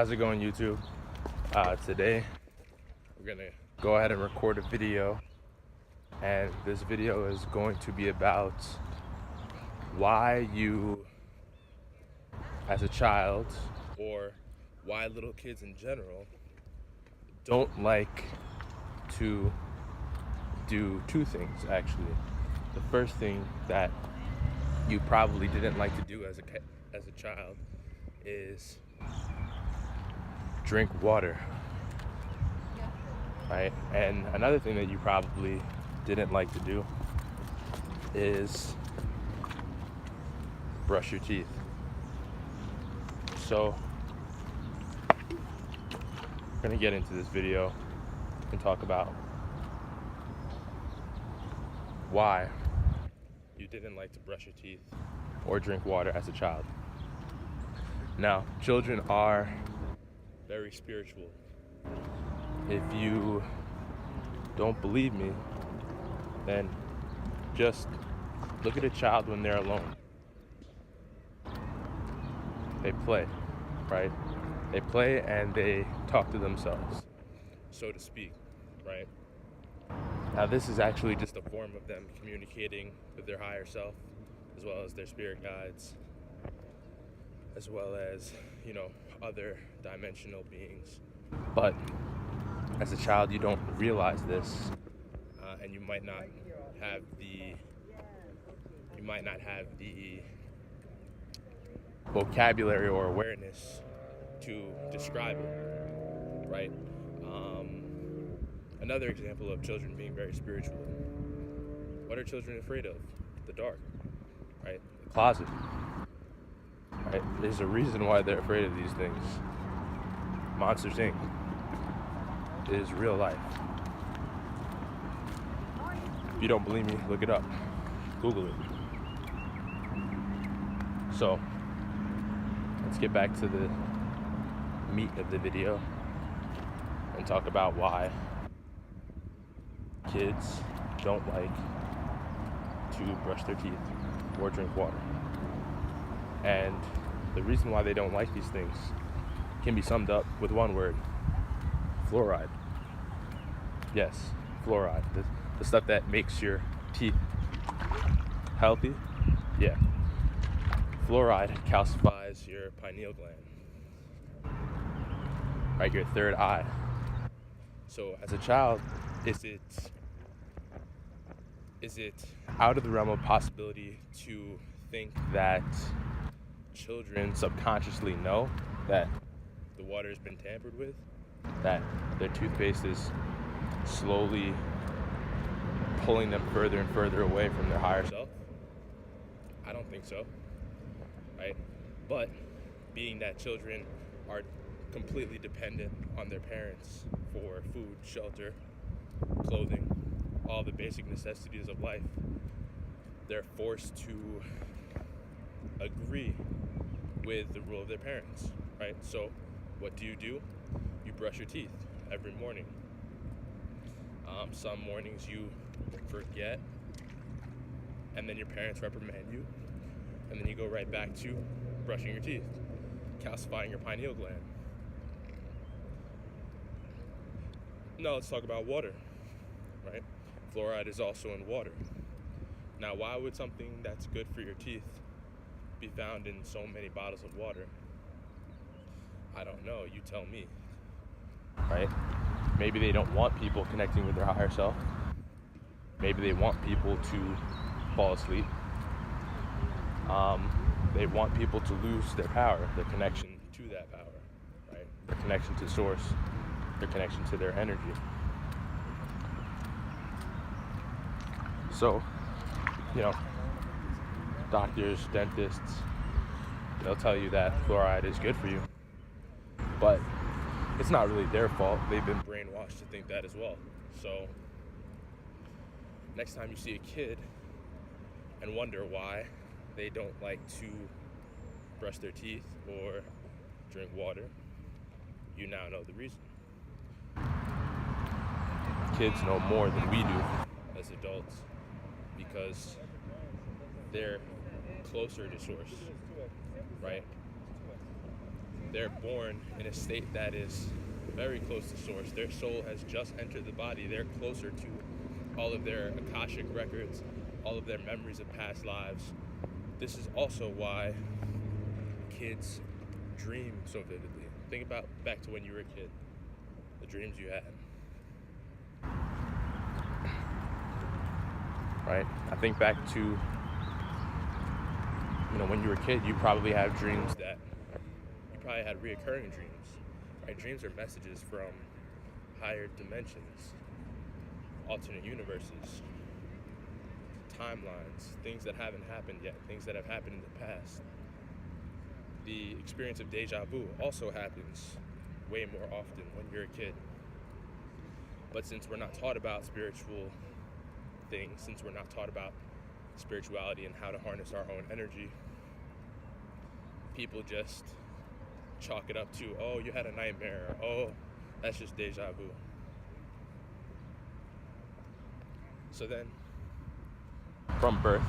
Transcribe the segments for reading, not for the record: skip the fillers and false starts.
How's it going, YouTube? Today we're gonna go ahead and record a video, and this video is going to be about why you, as a child, or why little kids in general, don't like to do two things, actually. The first thing that you probably didn't like to do as a child is drink water, right? And another thing that you probably didn't like to do is brush your teeth. So we're gonna get into this video and talk about why you didn't like to brush your teeth or drink water as a child. Now, children are very spiritual. If you don't believe me, then just look at a child when they're alone. They play, right? They play and they talk to themselves, so to speak, right? Now, this is actually just a form of them communicating with their higher self, as well as their spirit guides, as well as, other dimensional beings. But as a child, you don't realize this, and you might not have the vocabulary or awareness to describe it, right? Another example of children being very spiritual. What are children afraid of? The dark, right? The closet, right? There's a reason why they're afraid of these things. Monsters, Inc. is real life. If you don't believe me, look it up. Google it. So, let's get back to the meat of the video and talk about why kids don't like to brush their teeth or drink water. And the reason why they don't like these things can be summed up with one word: fluoride. Yes, fluoride. The stuff that makes your teeth healthy. Yeah. Fluoride calcifies your pineal gland, right? Your third eye. So as a child, is it out of the realm of possibility to think that children subconsciously know that the water has been tampered with, that their toothpaste is slowly pulling them further and further away from their higher self? I don't think so, right? But being that children are completely dependent on their parents for food, shelter, clothing, all the basic necessities of life, they're forced to agree with the rule of their parents, right? So what do? You brush your teeth every morning. Some mornings you forget, and then your parents reprimand you, and then you go right back to brushing your teeth, calcifying your pineal gland. Now let's talk about water, right? Fluoride is also in water. Now, why would something that's good for your teeth be found in so many bottles of water? I don't know, you tell me. Right? Maybe they don't want people connecting with their higher self. Maybe they want people to fall asleep. They want people to lose their power, their connection to that power, right? Their connection to source, their connection to their energy. So, doctors, dentists, they'll tell you that fluoride is good for you, but it's not really their fault. They've been brainwashed to think that as well. So next time you see a kid and wonder why they don't like to brush their teeth or drink water, you now know the reason. Kids know more than we do as adults because they're closer to source, right? they're born in a state that is very close to source. Their soul has just entered the body. They're closer to all of their Akashic records, all of their memories of past lives. This is also why kids dream so vividly. Think about back to when you were a kid, the dreams you had. Right? I think back to, when you were a kid, you probably had dreams that, you probably had reoccurring dreams, right? Dreams are messages from higher dimensions, alternate universes, timelines, things that haven't happened yet, things that have happened in the past. The experience of deja vu also happens way more often when you're a kid. But since we're not taught about spiritual things, since we're not taught about spirituality and how to harness our own energy, people just chalk it up to, oh, you had a nightmare, or, oh, that's just deja vu. So then, from birth,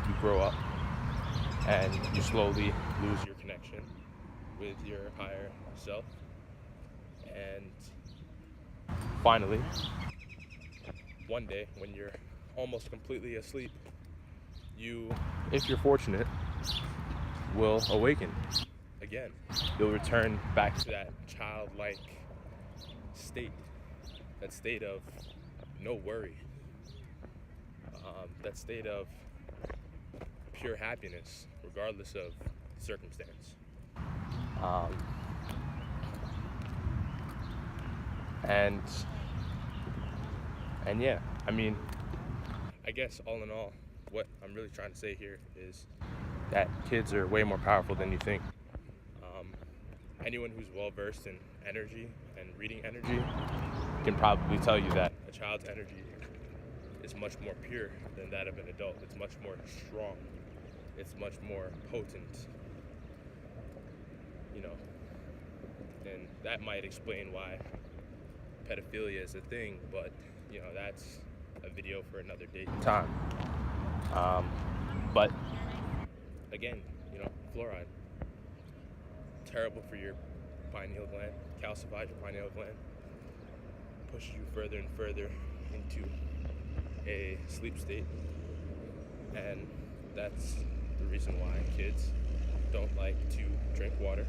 you grow up and you slowly lose your connection with your higher self. And finally, one day when you're almost completely asleep, you, if you're fortunate, will awaken again. You'll return back to that childlike state, that state of no worry, that state of pure happiness, regardless of circumstance. And yeah, I guess all in all, what I'm really trying to say here is that kids are way more powerful than you think. Anyone who's well versed in energy and reading energy can probably tell you that a child's energy is much more pure than that of an adult. It's much more strong. It's much more potent. And that might explain why pedophilia is a thing, but that's a video for another date and time. But again, fluoride, terrible for your pineal gland, calcifies your pineal gland, pushes you further and further into a sleep state, and that's the reason why kids don't like to drink water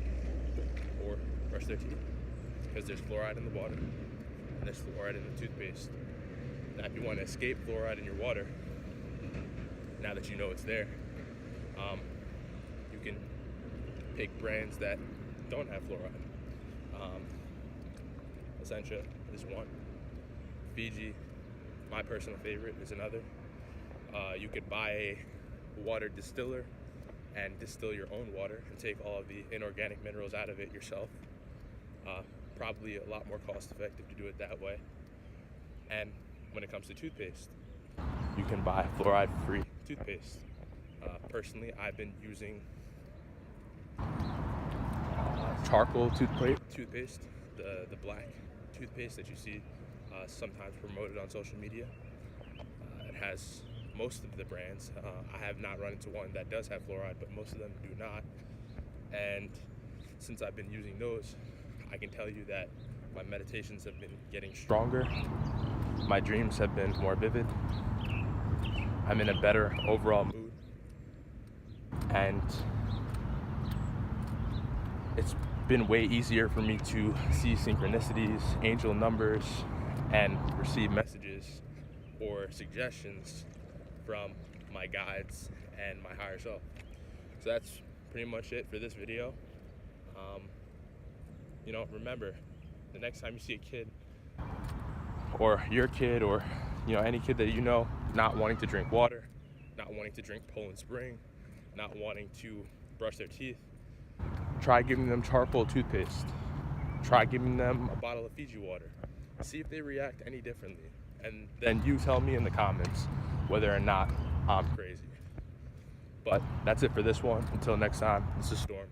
or brush their teeth, because there's fluoride in the water and there's fluoride in the toothpaste. Now, if you want to escape fluoride in your water, now that you know it's there, you can pick brands that don't have fluoride. Essentia is one. Fiji, my personal favorite, is another. You could buy a water distiller and distill your own water and take all of the inorganic minerals out of it yourself. Probably a lot more cost effective to do it that way. And when it comes to toothpaste, you can buy fluoride-free toothpaste. Personally, I've been using charcoal toothpaste, the black toothpaste that you see sometimes promoted on social media. It has most of the brands. I have not run into one that does have fluoride, but most of them do not. And since I've been using those, I can tell you that my meditations have been getting stronger. My dreams have been more vivid. I'm in a better overall mood. And it's been way easier for me to see synchronicities, angel numbers, and receive messages or suggestions from my guides and my higher self. So that's pretty much it for this video. Remember, the next time you see a kid, or your kid, or any kid that not wanting to drink water, not wanting to drink Poland Spring, not wanting to brush their teeth, try giving them charcoal toothpaste. Try giving them a bottle of Fiji water. See if they react any differently. And then you tell me in the comments whether or not I'm crazy. But that's it for this one. Until next time, this is Storm.